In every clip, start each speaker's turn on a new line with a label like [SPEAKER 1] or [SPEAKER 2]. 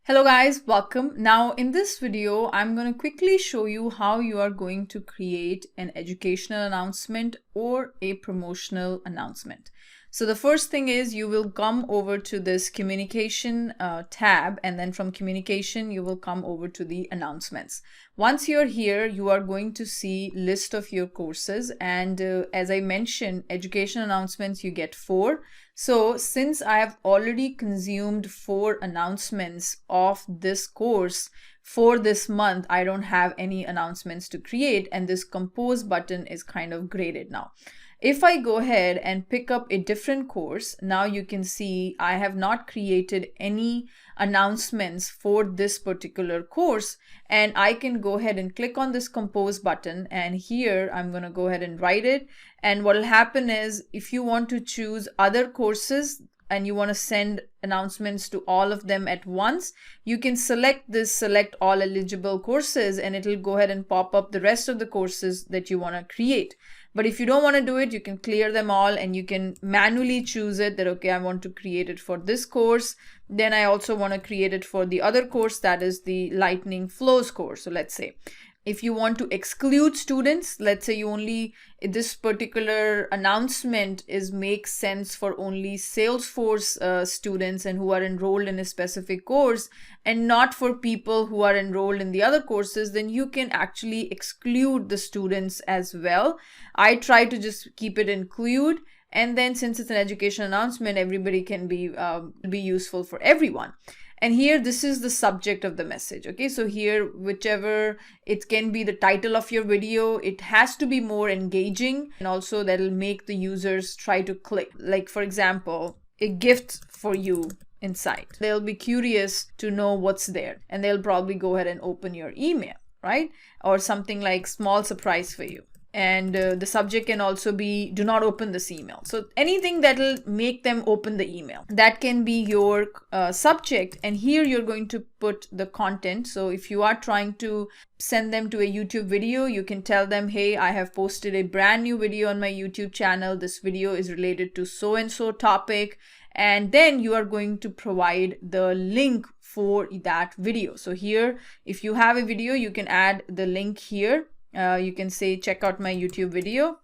[SPEAKER 1] Hello guys, welcome. Now in this video, I'm going to quickly show you how you are going to create an educational announcement or a promotional announcement. So the first thing is you will come over to this communication tab, and then from communication, you will come over to the announcements. Once you're here, you are going to see list of your courses. And as I mentioned, education announcements, you get 4. So since I have already consumed 4 announcements of this course for this month, I don't have any announcements to create, and this compose button is kind of graded now. If I go ahead and pick up a different course, now you can see I have not created any announcements for this particular course, and I can go ahead and click on this compose button, and here I'm going to go ahead and write it. And what will happen is if you want to choose other courses and you want to send announcements to all of them at once, you can select this select all eligible courses, and it'll go ahead and pop up the rest of the courses that you want to create. But if you don't want to do it, you can clear them all and you can manually choose it that, okay, I want to create it for this course. Then I also want to create it for the other course, that is the Lightning Flows course. So let's say if you want to exclude students, let's say you only, this particular announcement makes sense for only Salesforce students and who are enrolled in a specific course and not for people who are enrolled in the other courses, then you can actually exclude the students as well. I try to just keep it include. And then since it's an education announcement, everybody can be useful for everyone. And here, this is the subject of the message. Okay, so here, whichever, it can be the title of your video. It has to be more engaging, and also that'll make the users try to click. Like, for example, a gift for you inside. They'll be curious to know what's there, and they'll probably go ahead and open your email, right? Or something like small surprise for you. And the subject can also be do not open this email. So anything that will make them open the email, that can be your subject. And here you're going to put the content. So if you are trying to send them to a YouTube video, you can tell them, hey, I have posted a brand new video on my YouTube channel. This video is related to so-and-so topic. And then you are going to provide the link for that video. So here, if you have a video, you can add the link here. You can say, check out my YouTube video.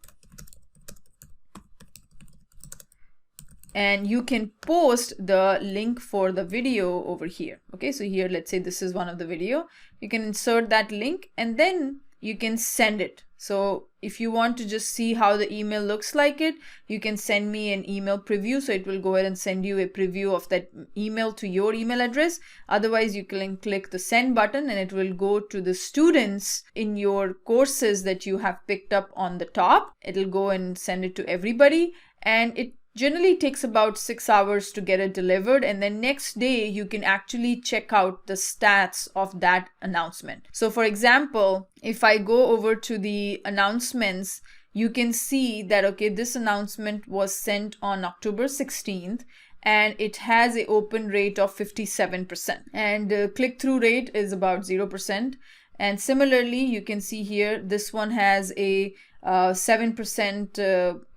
[SPEAKER 1] And you can post the link for the video over here. Okay, so here, let's say this is one of the video. You can insert that link and then you can send it. So if you want to just see how the email looks like it, you can send me an email preview. So it will go ahead and send you a preview of that email to your email address. Otherwise, you can click the send button and it will go to the students in your courses that you have picked up on the top. It'll go and send it to everybody, and it generally takes about 6 hours to get it delivered, and then next day you can actually check out the stats of that announcement. So for example, if I go over to the announcements, you can see that, okay, this announcement was sent on October 16th and it has an open rate of 57%, and click-through rate is about 0%. And similarly, you can see here, this one has a 7%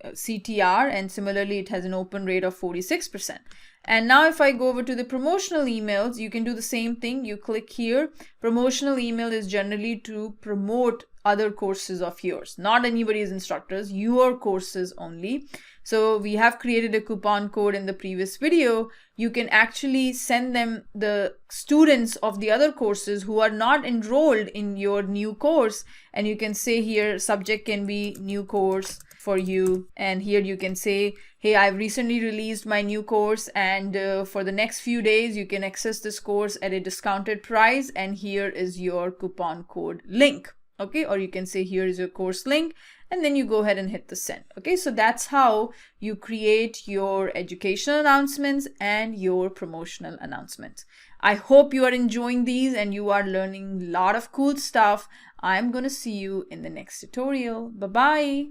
[SPEAKER 1] CTR, and similarly it has an open rate of 46%. And now if I go over to the promotional emails, you can do the same thing. You click here. Promotional email is generally to promote other courses of yours, not anybody's instructors, your courses only. So we have created a coupon code in the previous video. You can actually send them, the students of the other courses who are not enrolled in your new course. And you can say here, subject can be new course for you. And here you can say, hey, I've recently released my new course, and for the next few days, you can access this course at a discounted price. And here is your coupon code link. Okay, or you can say, here is your course link, and then you go ahead and hit the send. Okay, so that's how you create your educational announcements and your promotional announcements. I hope you are enjoying these and you are learning a lot of cool stuff. I'm going to see you in the next tutorial. Bye-bye.